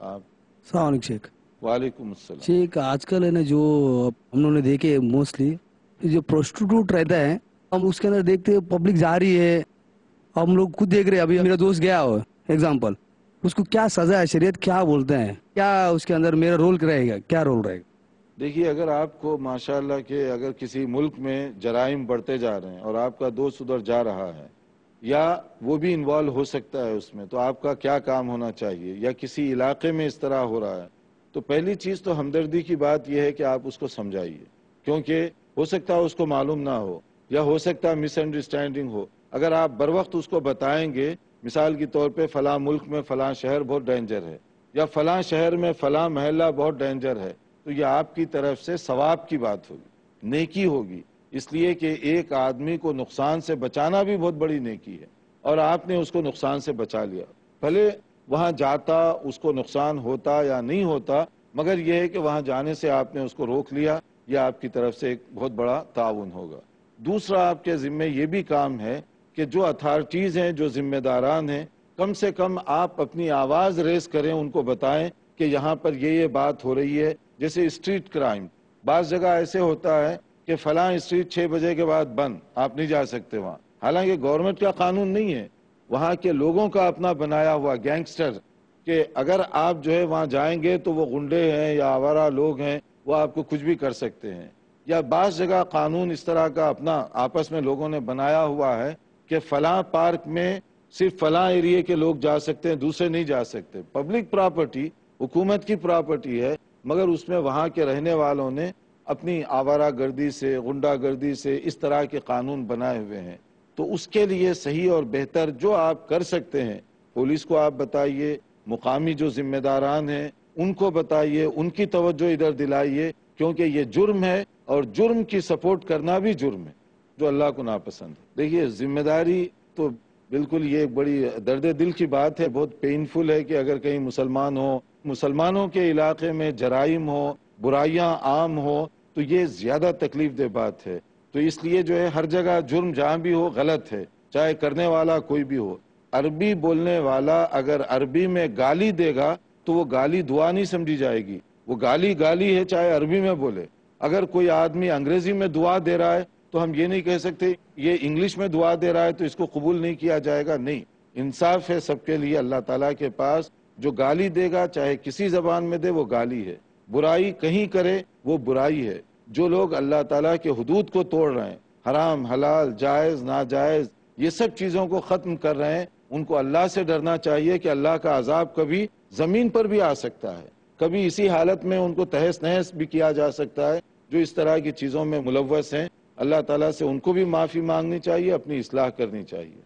آپ السلام علیکم شیخ. वालेकुम अस्सलाम. शेख आजकल है ना जो हम लोगों ने देखे मोस्टली जो प्रोस्टिट्यूट रहता है हम उसके अंदर देखते हैं पब्लिक जा रही है. हम लोग खुद देख रहे हैं. अभी मेरा दोस्त गया हो एग्जांपल उसको क्या सजा है शरीयत क्या बोलते हैं क्या उसके अंदर मेरा रोल रहेगा क्या रोल रहेगा. देखिए अगर आपको माशाल्लाह के अगर किसी मुल्क में जराइम बढ़ते जा रहे हैं और आपका दोस्त उधर जा रहा है या वो भी इन्वॉल्व हो सकता है उसमें, तो आपका क्या काम होना चाहिए, या किसी इलाके में इस तरह हो रहा है, तो पहली चीज़ तो हमदर्दी की बात यह है कि आप उसको समझाइए, क्योंकि हो सकता है उसको मालूम ना हो या हो सकता है मिसअंडरस्टैंडिंग हो. अगर आप बर वक्त उसको बताएंगे, मिसाल के तौर पे फलां मुल्क में फलां शहर बहुत डेंजर है या फलां शहर में फलां महल्ला बहुत डेंजर है, तो ये आपकी तरफ से सवाब की बात होगी, नेकी होगी, इसलिए कि एक आदमी को नुकसान से बचाना भी बहुत बड़ी नेकी है और आपने उसको नुकसान से बचा लिया. भले वहाँ जाता उसको नुकसान होता या नहीं होता, मगर यह है कि वहाँ जाने से आपने उसको रोक लिया, यह आपकी तरफ से एक बहुत बड़ा ताउन होगा. दूसरा आपके ज़िम्मे ये भी काम है कि जो अथॉरिटीज़ हैं, जो जिम्मेदारान हैं, कम से कम आप अपनी आवाज़ रेस करें, उनको बताएं कि यहाँ पर ये बात हो रही है. जैसे स्ट्रीट क्राइम, बाज़ जगह ऐसे होता है कि फ़लाँ स्ट्रीट 6 बजे के बाद बंद, आप नहीं जा सकते वहाँ. हालांकि गवर्नमेंट का कानून नहीं है, वहाँ के लोगों का अपना बनाया हुआ गैंगस्टर, कि अगर आप जो है वहाँ जाएंगे तो वो गुंडे हैं या आवारा लोग हैं, वो आपको कुछ भी कर सकते हैं. या बाज़ जगह कानून इस तरह का अपना आपस में लोगों ने बनाया हुआ है कि फ़लाँ पार्क में सिर्फ फ़लाँ एरिए के लोग जा सकते हैं, दूसरे नहीं जा सकते. पब्लिक प्रॉपर्टी हुकूमत की प्रॉपर्टी है, मगर उसमें वहाँ के रहने वालों ने अपनी आवारा गर्दी से, गुंडा गर्दी से इस तरह के कानून बनाए हुए हैं. तो उसके लिए सही और बेहतर जो आप कर सकते हैं, पुलिस को आप बताइए, मुकामी जो जिम्मेदारान हैं उनको बताइए, उनकी तवज्जो इधर दिलाइए, क्योंकि ये जुर्म है और जुर्म की सपोर्ट करना भी जुर्म है जो अल्लाह को नापसंद है. देखिए जिम्मेदारी तो बिल्कुल ये एक बड़ी दर्द दिल की बात है, बहुत पेनफुल है कि अगर कहीं मुसलमान हो, मुसलमानों के इलाके में जराइम हो, बुराइयां आम हो, तो ये ज़्यादा तकलीफ दे बात है. तो इसलिए जो है हर जगह जुर्म जहाँ भी हो गलत है, चाहे करने वाला कोई भी हो. अरबी बोलने वाला अगर अरबी में गाली देगा तो वो गाली दुआ नहीं समझी जाएगी, वो गाली गाली है चाहे अरबी में बोले. अगर कोई आदमी अंग्रेजी में दुआ दे रहा है तो हम ये नहीं कह सकते ये इंग्लिश में दुआ दे रहा है तो इसको कबूल नहीं किया जाएगा. नहीं, इंसाफ है सबके लिए अल्लाह ताला के पास. जो गाली देगा चाहे किसी जबान में दे वो गाली है, बुराई कहीं करे वो बुराई है. जो लोग अल्लाह ताला के हुदूद को तोड़ रहे हैं, हराम हलाल जायज़ नाजायज़ ये सब चीज़ों को ख़त्म कर रहे हैं, उनको अल्लाह से डरना चाहिए कि अल्लाह का अजाब कभी ज़मीन पर भी आ सकता है, कभी इसी हालत में उनको तहस नहस भी किया जा सकता है. जो इस तरह की चीज़ों में मुलव्वस हैं, अल्लाह ताला से उनको भी माफ़ी मांगनी चाहिए, अपनी इस्लाह करनी चाहिए.